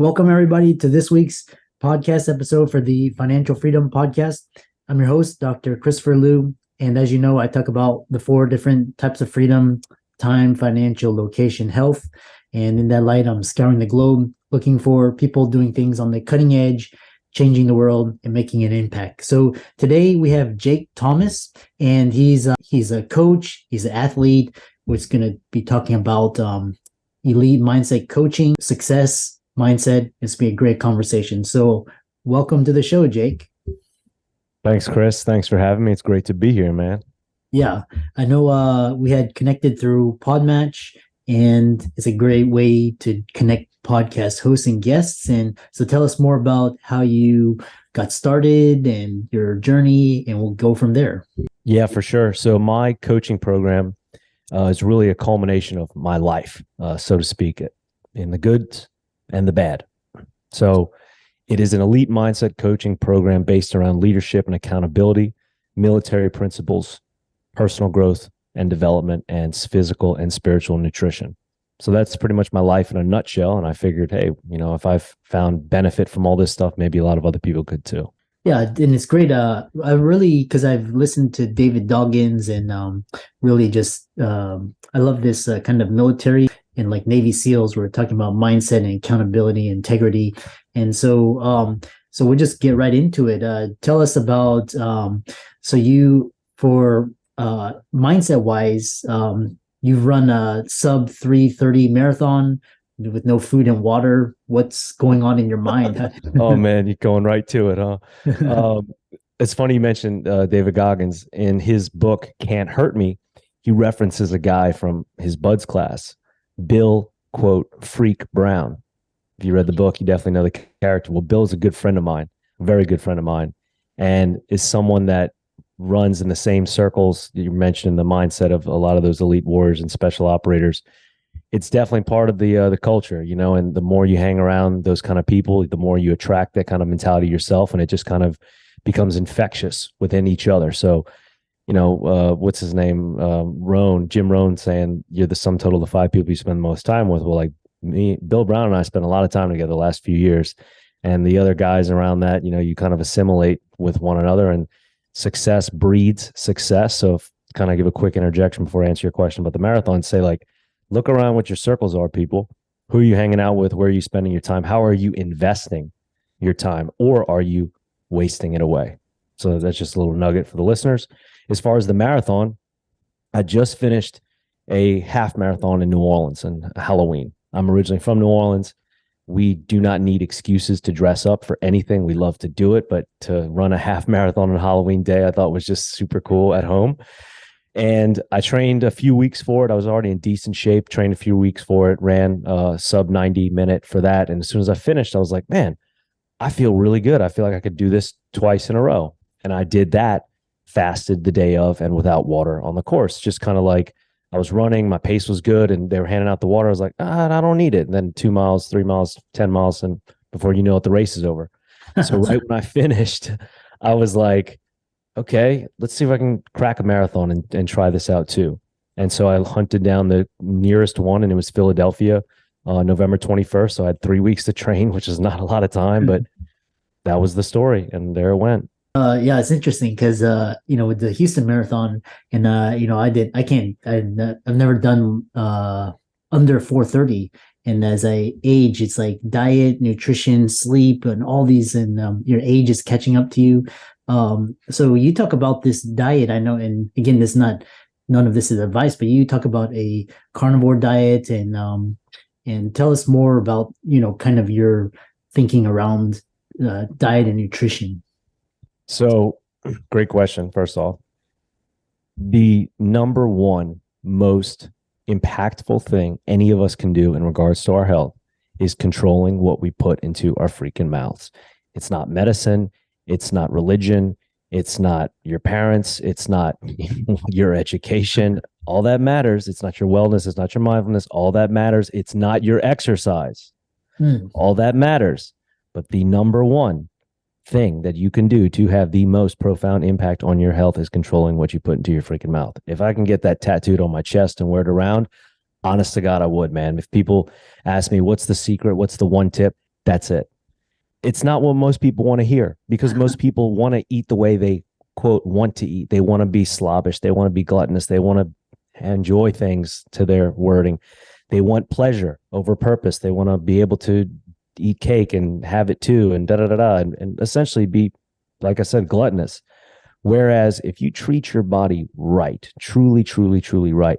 Welcome, everybody, to this week's podcast episode for the Financial Freedom Podcast. I'm your host, Dr. Christopher Liu. And as you know, I talk about the four different types of freedom: time, financial, location, health. And in that light, I'm scouring the globe, looking for people doing things on the cutting edge, changing the world and making an impact. So today we have Jake Thomas, and he's a coach, he's an athlete. We're going to be talking about elite mindset coaching, success, mindset. It's been a great conversation. So welcome to the show, Jake. Thanks, Chris. Thanks for having me. It's great to be here, man. Yeah, I know we had connected through Podmatch, and it's a great way to connect podcast hosts and guests. And so tell us more about how you got started and your journey, and we'll go from there. Yeah, for sure. So my coaching program is really a culmination of my life, so to speak, in the good and the bad. So it is an elite mindset coaching program based around leadership and accountability, military principles, personal growth and development, and physical and spiritual nutrition. So that's pretty much my life in a nutshell. And I figured, hey, if I've found benefit from all this stuff, maybe a lot of other people could too. Yeah, and it's great. Because I've listened to David Goggins, and really just I love this kind of military and like Navy SEALs. We're talking about mindset and accountability, integrity, and so we'll just get right into it. Tell us about so you for mindset wise, you've run a sub 3:30 marathon with no food and water. What's going on in your mind? Oh man, you're going right to it, huh? It's funny you mentioned David Goggins. In his book Can't Hurt Me, he references a guy from his Buds class, Bill, quote, Freak Brown. If you read the book, you definitely know the character. Well, Bill is a good friend of mine, a very good friend of mine, and is someone that runs in the same circles you mentioned, the mindset of a lot of those elite warriors and special operators. It's definitely part of the culture, and the more you hang around those kind of people, the more you attract that kind of mentality yourself, and it just kind of becomes infectious within each other. So, what's his name? Jim Rohn saying you're the sum total of the five people you spend the most time with. Well, like me, Bill Brown and I spent a lot of time together the last few years, and the other guys around that, you kind of assimilate with one another, and success breeds success. So if kind of give a quick interjection before I answer your question about the marathon, say like, look around what your circles are, people. Who are you hanging out with? Where are you spending your time? How are you investing your time? Or are you wasting it away? So that's just a little nugget for the listeners. As far as the marathon, I just finished a half marathon in New Orleans on Halloween. I'm originally from New Orleans. We do not need excuses to dress up for anything. We love to do it, but to run a half marathon on Halloween day, I thought was just super cool at home. And I trained a few weeks for it. I was already in decent shape, trained a few weeks for it, ran sub 90 minute for that. And as soon as I finished, I was like, man, I feel really good. I feel like I could do this twice in a row. And I did that, fasted the day of and without water on the course. Just kind of like I was running, my pace was good, and they were handing out the water. I was like, I don't need it. And then 2 miles, 3 miles, 10 miles. And before you know it, the race is over. So right when I finished, I was like, okay, let's see if I can crack a marathon and try this out too. And so I hunted down the nearest one, and it was Philadelphia, November 21st. So I had 3 weeks to train, which is not a lot of time, but that was the story. And there it went. Yeah, it's interesting because with the Houston Marathon, and I've never done under 4:30. And as I age, it's like diet, nutrition, sleep, and all these, and your age is catching up to you. So you talk about this diet, I know, and again, none of this is advice, but you talk about a carnivore diet, and tell us more about, kind of your thinking around diet and nutrition. So great question. First off, the number one most impactful thing any of us can do in regards to our health is controlling what we put into our freaking mouths. It's not medicine. It's not religion. It's not your parents. It's not your education. All that matters. It's not your wellness. It's not your mindfulness. All that matters. It's not your exercise. All that matters. But the number one thing that you can do to have the most profound impact on your health is controlling what you put into your freaking mouth. If I can get that tattooed on my chest and wear it around, honest to God, I would, man. If people ask me, what's the secret? What's the one tip? That's it. It's not what most people want to hear, because most people want to eat the way they, quote, want to eat. They want to be slobbish. They want to be gluttonous. They want to enjoy things, to their wording. They want pleasure over purpose. They want to be able to eat cake and have it too, and and essentially be, like I said, gluttonous. Whereas if you treat your body right, truly, truly, truly right,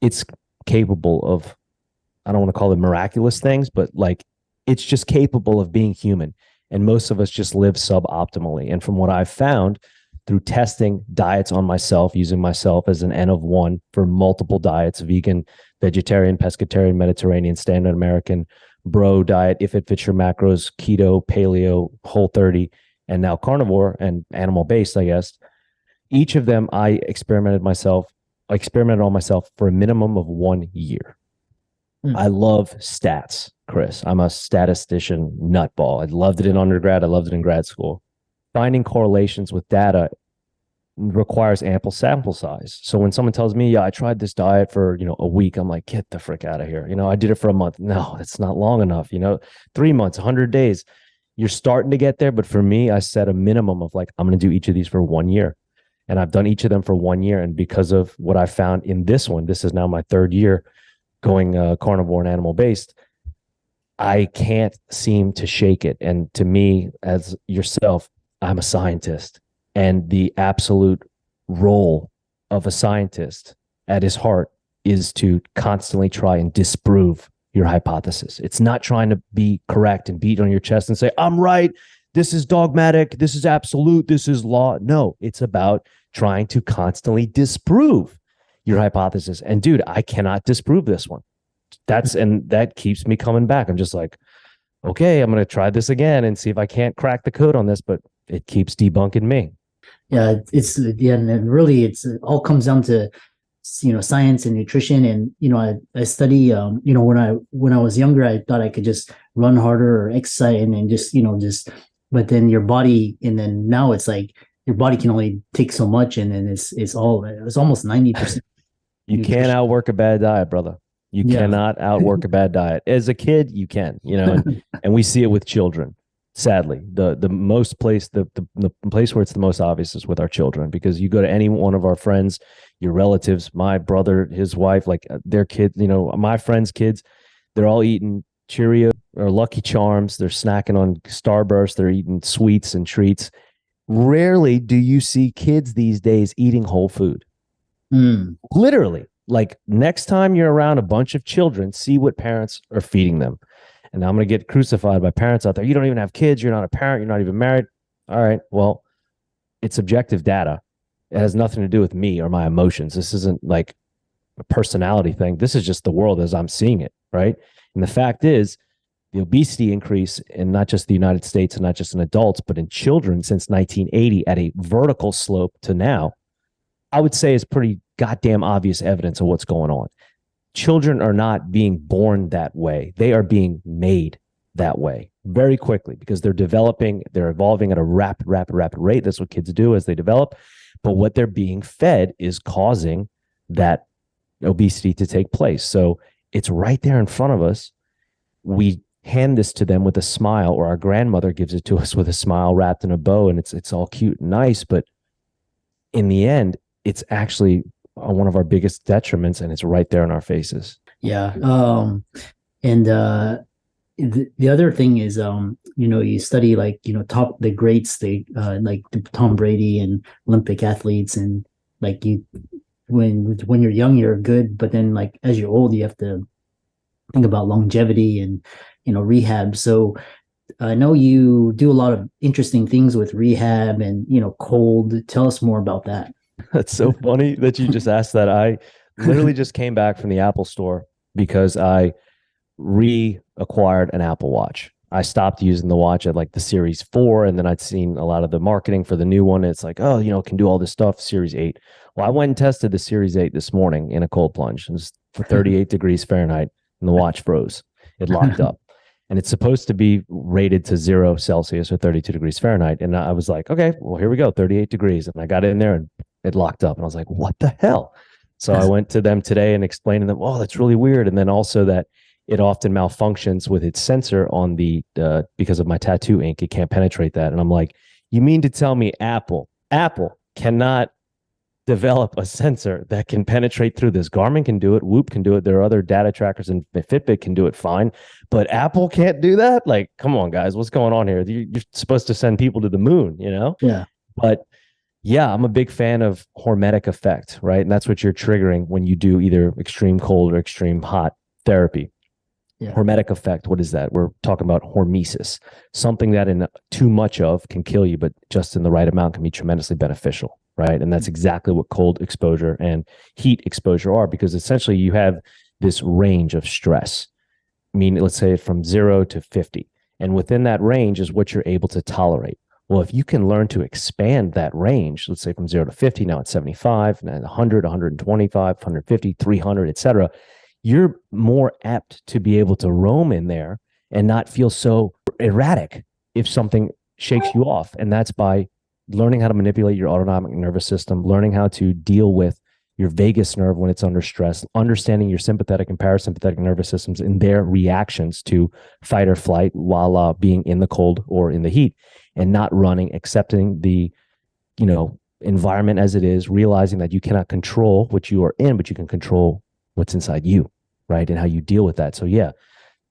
it's capable of, I don't want to call it miraculous things, but like, it's just capable of being human. And most of us just live suboptimally. And from what I've found through testing diets on myself, using myself as an N of one for multiple diets, vegan, vegetarian, pescatarian, Mediterranean, standard American, bro diet, if it fits your macros, keto, paleo, whole 30, and now carnivore and animal based, I guess. Each of them I experimented on myself for a minimum of 1 year. I love stats, Chris. I'm a statistician nutball. I loved it in undergrad. I loved it in grad school. Finding correlations with data requires ample sample size. So when someone tells me, yeah, I tried this diet for, a week, I'm like, get the frick out of here. I did it for a month. No, that's not long enough. 3 months, 100 days. You're starting to get there. But for me, I set a minimum of like, I'm going to do each of these for 1 year. And I've done each of them for 1 year. And because of what I found in this one, this is now my third year going carnivore and animal based, I can't seem to shake it. And to me, as yourself, I'm a scientist, and the absolute role of a scientist at his heart is to constantly try and disprove your hypothesis. It's not trying to be correct and beat on your chest and say, I'm right, this is dogmatic, this is absolute, this is law. No, it's about trying to constantly disprove your hypothesis. And dude, I cannot disprove this one. That keeps me coming back. I'm just like, okay, I'm going to try this again and see if I can't crack the code on this, but it keeps debunking me. Yeah, and really it all comes down to science and nutrition. And I study when I was younger, I thought I could just run harder or exercise and just but then your body, and then now it's like your body can only take so much, and then it's almost 90%. You can't outwork a bad diet, brother. You cannot outwork a bad diet. As a kid, you can, and we see it with children. Sadly, the place where it's the most obvious is with our children, because you go to any one of our friends, your relatives, my brother, his wife, like their kids, my friends' kids, they're all eating Cheerios or Lucky Charms. They're snacking on Starburst. They're eating sweets and treats. Rarely do you see kids these days eating whole food. Literally, like next time you're around a bunch of children, see what parents are feeding them. And I'm going to get crucified by parents out there. You don't even have kids. You're not a parent. You're not even married. All right. Well, it's objective data. It has nothing to do with me or my emotions. This isn't like a personality thing. This is just the world as I'm seeing it. Right. And the fact is, the obesity increase in not just the United States and not just in adults, but in children since 1980 at a vertical slope to now, I would say is pretty goddamn obvious evidence of what's going on. Children are not being born that way. They are being made that way very quickly because they're developing, they're evolving at a rapid rate. That's what kids do as they develop. But what they're being fed is causing that obesity to take place. So it's right there in front of us. We hand this to them with a smile, or our grandmother gives it to us with a smile wrapped in a bow, and it's all cute and nice. But in the end, it's actually one of our biggest detriments, and it's right there in our faces. Yeah. And the other thing is, you study the greats, like Tom Brady and Olympic athletes, and like when you're young, you're good, but then like as you're old, you have to think about longevity and rehab. So I know you do a lot of interesting things with rehab and cold. Tell us more about that. That's so funny that you just asked that. I literally just came back from the Apple store because I reacquired an Apple Watch. I stopped using the watch at like the Series 4, and then I'd seen a lot of the marketing for the new one. It's like, oh, it can do all this stuff, Series 8. Well, I went and tested the Series 8 this morning in a cold plunge. It was 38 degrees Fahrenheit, and the watch froze. It locked up. And it's supposed to be rated to 0 Celsius or 32 degrees Fahrenheit. And I was like, okay, well, here we go, 38 degrees. And I got in there and it locked up. And I was like, what the hell? So I went to them today and explained to them, oh, that's really weird. And then also that it often malfunctions with its sensor on the because of my tattoo ink. It can't penetrate that. And I'm like, you mean to tell me Apple cannot develop a sensor that can penetrate through this? Garmin can do it, Whoop can do it, there are other data trackers, and Fitbit can do it fine, but Apple can't do that? Like, come on, guys, what's going on here? You're supposed to send people to the moon, you know? Yeah. But yeah, I'm a big fan of hormetic effect, right? And that's what you're triggering when you do either extreme cold or extreme hot therapy. Yeah. Hormetic effect, what is that? We're talking about hormesis, something that in too much of can kill you, but just in the right amount can be tremendously beneficial, right? And that's exactly what cold exposure and heat exposure are, because essentially you have this range of stress. I mean, let's say from 0 to 50. And within that range is what you're able to tolerate. Well, if you can learn to expand that range, let's say from 0 to 50, now it's 75, and 100, 125, 150, 300, et cetera, you're more apt to be able to roam in there and not feel so erratic if something shakes you off. And that's by learning how to manipulate your autonomic nervous system, learning how to deal with your vagus nerve when it's under stress, understanding your sympathetic and parasympathetic nervous systems and their reactions to fight or flight while being in the cold or in the heat, and not running, accepting the, environment as it is, realizing that you cannot control what you are in, but you can control what's inside you, right? And how you deal with that. So yeah,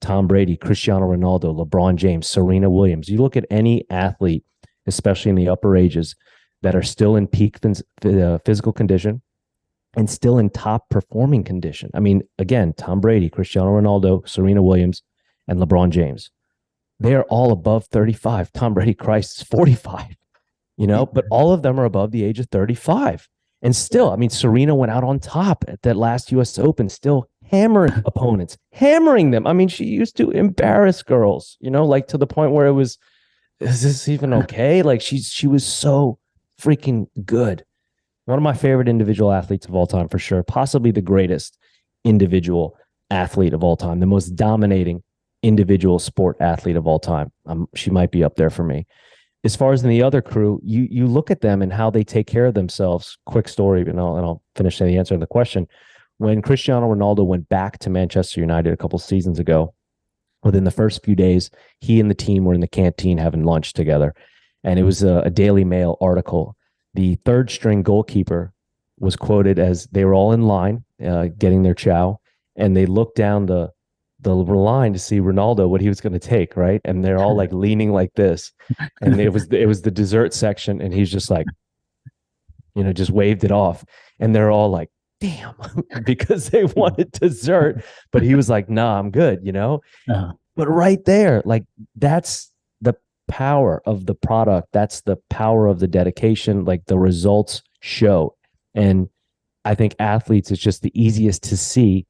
Tom Brady, Cristiano Ronaldo, LeBron James, Serena Williams. You look at any athlete, especially in the upper ages, that are still in peak physical condition and still in top performing condition. I mean, again, Tom Brady, Cristiano Ronaldo, Serena Williams, and LeBron James. They are all above 35. Tom Brady, Christ, is 45, but all of them are above the age of 35. And still, I mean, Serena went out on top at that last US Open, still hammering opponents, hammering them. I mean, she used to embarrass girls, like to the point where it was, is this even okay? Like she was so freaking good. One of my favorite individual athletes of all time, for sure. Possibly the greatest individual athlete of all time, the most dominating individual sport athlete of all time. She might be up there for me. As far as in the other crew, you look at them and how they take care of themselves. Quick story, and I'll finish the answer to the question. When Cristiano Ronaldo went back to Manchester United a couple seasons ago, within the first few days, he and the team were in the canteen having lunch together. And it was a Daily Mail article. The third string goalkeeper was quoted as they were all in line getting their chow, and they looked down the line to see Ronaldo, what he was going to take, right? And they're all like leaning like this. And it was the dessert section, and he's just like, just waved it off. And they're all like, damn, because they wanted dessert. But he was like, nah, I'm good, Uh-huh. But right there, like, that's the power of the product. That's the power of the dedication. Like, the results show. And I think athletes, it's just the easiest to see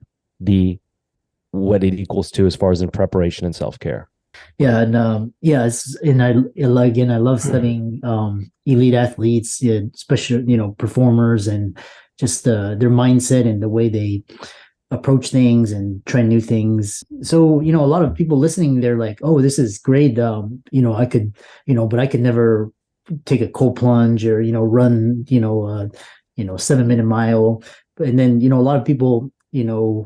what it equals to as far as in preparation and self-care. Yeah. And I love studying elite athletes, especially, performers, and just their mindset and the way they approach things and try new things. So, a lot of people listening, they're like, oh, this is great. I could, but I could never take a cold plunge or, run, 7-minute mile. And then, a lot of people,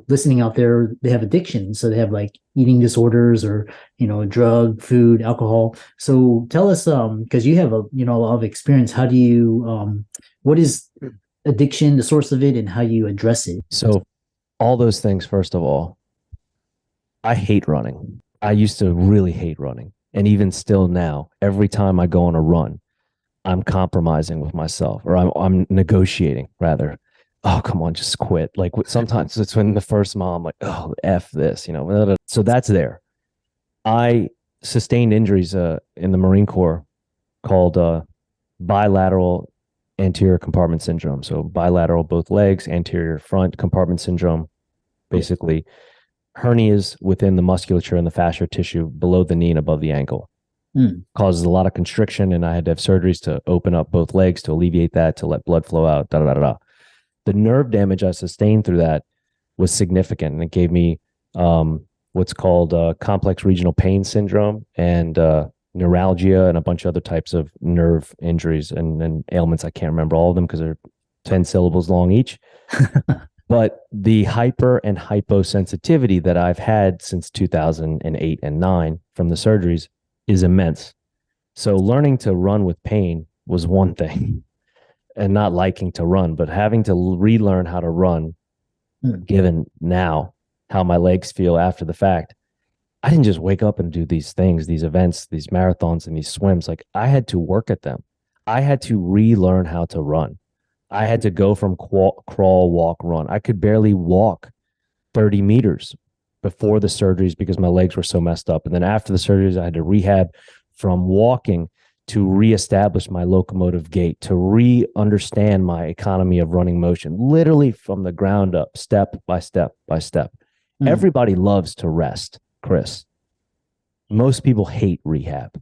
listening out there, they have addictions. So they have like eating disorders or, drug, food, alcohol. So tell us, because you have a lot of experience, how do you, what is addiction, the source of it, and how you address it? So all those things, first of all, I hate running. I used to really hate running. And even still now, every time I go on a run, I'm compromising with myself, or I'm negotiating rather. Oh, come on, just quit. Like, sometimes it's when the first mile, I'm like, oh, F this, So that's there. I sustained injuries in the Marine Corps called bilateral anterior compartment syndrome. So bilateral, both legs, anterior front compartment syndrome. Basically, hernias within the musculature and the fascial tissue below the knee and above the ankle. Causes a lot of constriction, and I had to have surgeries to open up both legs to alleviate that, to let blood flow out, The nerve damage I sustained through that was significant, and it gave me what's called complex regional pain syndrome and neuralgia and a bunch of other types of nerve injuries and ailments. I can't remember all of them because they're 10 syllables long each. But the hyper and hyposensitivity that I've had since 2008 and 9 from the surgeries is immense. So learning to run with pain was one thing, and not liking to run, but having to relearn how to run, given now how my legs feel after the fact. I didn't just wake up and do these things, these events, these marathons, and these swims. Like, I had to work at them. I had to relearn how to run. I had to go from crawl, walk, run. I could barely walk 30 meters before the surgeries because my legs were so messed up. And then after the surgeries, I had to rehab from walking to reestablish my locomotive gait, to re-understand my economy of running motion, literally from the ground up, step by step by step. Everybody loves to rest, Chris. Most people hate rehab,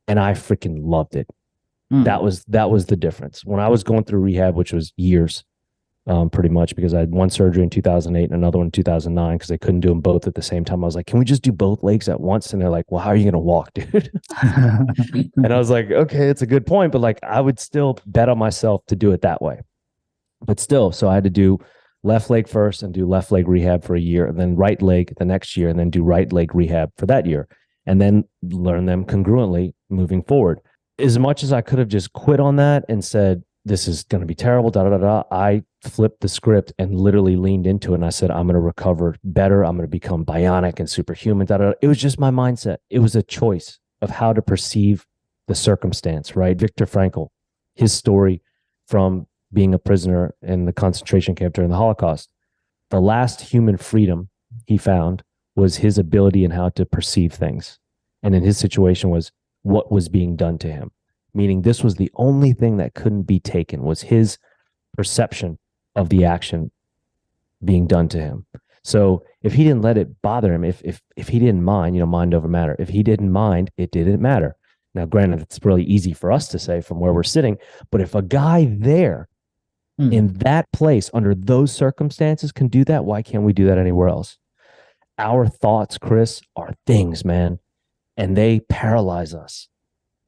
and I freaking loved it. That was the difference. When I was going through rehab, which was years, pretty much, because I had one surgery in 2008 and another one in 2009 because they couldn't do them both at the same time. I was like, can we just do both legs at once? And they're like, well, how are you going to walk, dude? And I was like, okay, it's a good point, but like, I would still bet on myself to do it that way. But still, so I had to do left leg first and do left leg rehab for a year, and then right leg the next year, and then do right leg rehab for that year, and then learn them congruently moving forward. As much as I could have just quit on that and said, this is going to be terrible, I flipped the script and literally leaned into it. And I said, I'm going to recover better. I'm going to become bionic and superhuman. It was just my mindset. It was a choice of how to perceive the circumstance, right? Viktor Frankl, his story from being a prisoner in the concentration camp during the Holocaust, the last human freedom he found was his ability and how to perceive things. And in his situation was what was being done to him, meaning this was the only thing that couldn't be taken, was his perception of the action being done to him. So if he didn't let it bother him, if he didn't mind, mind over matter, if he didn't mind, it didn't matter. Now, granted, it's really easy for us to say from where we're sitting, but if a guy there in that place under those circumstances can do that, why can't we do that anywhere else? Our thoughts, Chris, are things, man, and they paralyze us.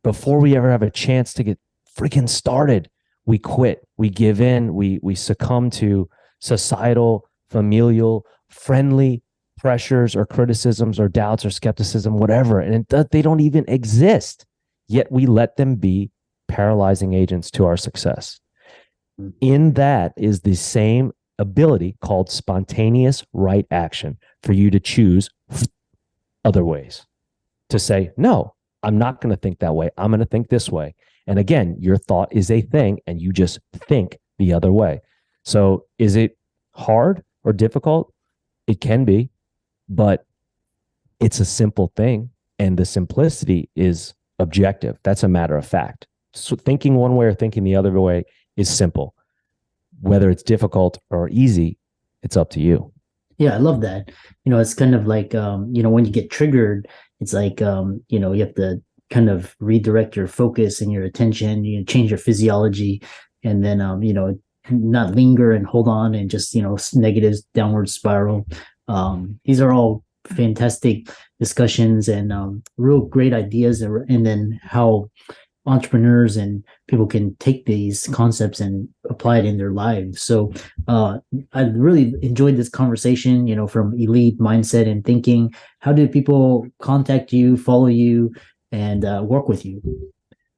Before we ever have a chance to get freaking started, we quit, we give in, we succumb to societal, familial, friendly pressures or criticisms or doubts or skepticism, whatever. And they don't even exist, yet we let them be paralyzing agents to our success. In that is the same ability called spontaneous right action for you to choose other ways, to say, no, I'm not going to think that way. I'm going to think this way. And again, your thought is a thing and you just think the other way. So is it hard or difficult? It can be, but it's a simple thing. And the simplicity is objective. That's a matter of fact. So thinking one way or thinking the other way is simple. Whether it's difficult or easy, it's up to you. Yeah, I love that. It's kind of like, when you get triggered, it's like, you have to kind of redirect your focus and your attention, change your physiology, and then, not linger and hold on and just, negative downward spiral. These are all fantastic discussions and real great ideas, and then how entrepreneurs and people can take these concepts and apply it in their lives. So I really enjoyed this conversation, from elite mindset and thinking. How do people contact you, follow you, and work with you?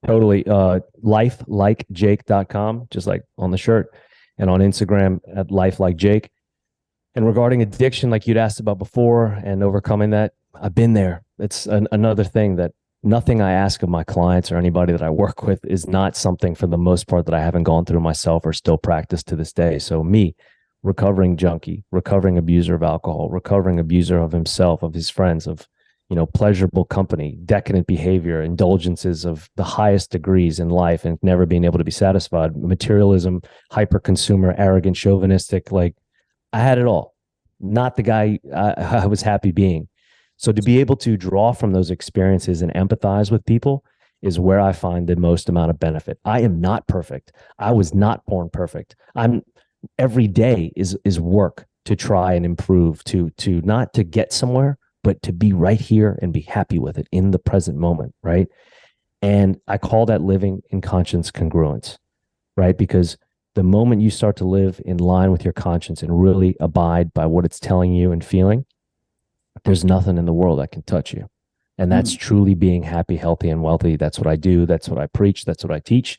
Totally. Lifelikejake.com, just like on the shirt, and on Instagram at lifelikejake. And regarding addiction, like you'd asked about before, and overcoming that, I've been there. It's another thing that nothing I ask of my clients or anybody that I work with is not something, for the most part, that I haven't gone through myself or still practice to this day. So me, recovering junkie, recovering abuser of alcohol, recovering abuser of himself, of his friends, of, pleasurable company, decadent behavior, indulgences of the highest degrees in life, and never being able to be satisfied, materialism, hyper consumer, arrogant, chauvinistic. Like, I had it all. Not the guy I was happy being. So to be able to draw from those experiences and empathize with people is where I find the most amount of benefit. I am not perfect. I was not born perfect. Every day is work to try and improve, to not to get somewhere, but to be right here and be happy with it in the present moment, right? And I call that living in conscience congruence, right? Because The moment you start to live in line with your conscience and really abide by what it's telling you and feeling, there's nothing in the world that can touch you. And that's truly being happy, healthy, and wealthy. That's what I do. That's what I preach. That's what I teach.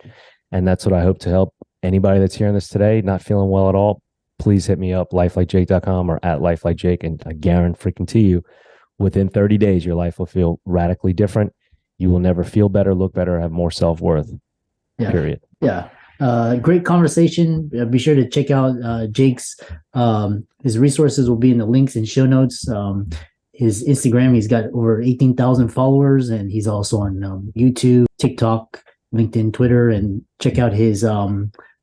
And that's what I hope to help anybody that's hearing this today, not feeling well at all. Please hit me up, lifelikejake.com or at lifelikejake. And I guarantee you, within 30 days, your life will feel radically different. You will never feel better, look better, have more self-worth. Yeah. Period. Yeah. Great conversation. Be sure to check out Jake's. His resources will be in the links and show notes. His Instagram, he's got over 18,000 followers, and he's also on YouTube, TikTok, LinkedIn, Twitter, and check out his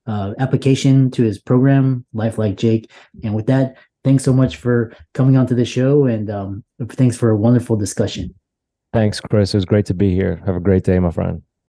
application to his program, Life Like Jake. And with that, thanks so much for coming onto the show, and thanks for a wonderful discussion. Thanks, Chris. It was great to be here. Have a great day, my friend.